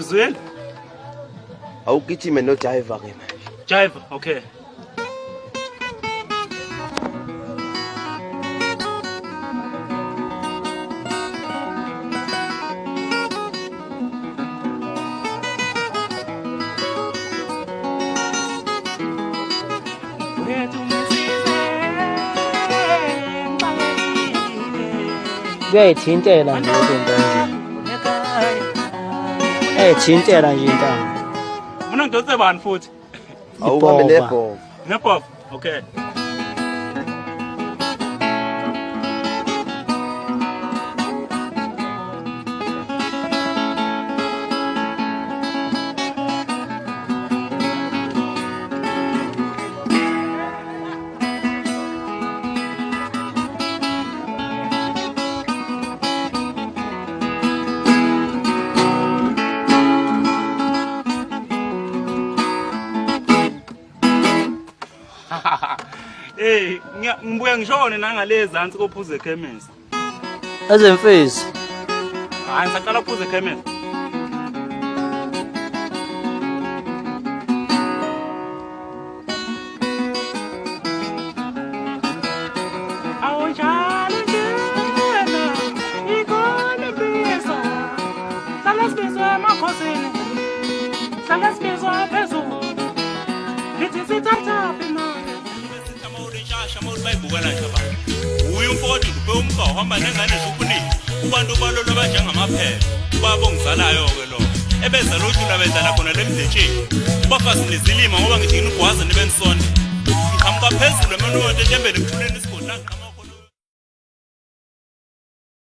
uzweli? Awugijime no driver ke manje. Jive, okay. kuyayithintela nje into nje thintela nje intamo Mina ngidonse bani futhi? Awuhambe nebhobo. Nepop. Okay. Hey, ngibuya ngishone nangale ezantsi kophuze chemist. ezemfisi Hayi ngisaqala ukuphuza chemist. Awunjalo njena, ikone bizo. Salasibizwa emakhosini. Salasibizwa phezulu. Lithi sithatha imali. bayibukela nje abantu uyu umfowethu uphe umqo uhamba nengane zokuningi kubantu balolo abajengamaphela babongizalayo ke lo ebeza lothula bedlala khona lemdletsheni ubafasi nezilima ngoba ngithi ngigwaza nibenisonde ngiqhamuka phezulu emanote entembele ngithuleni isigodla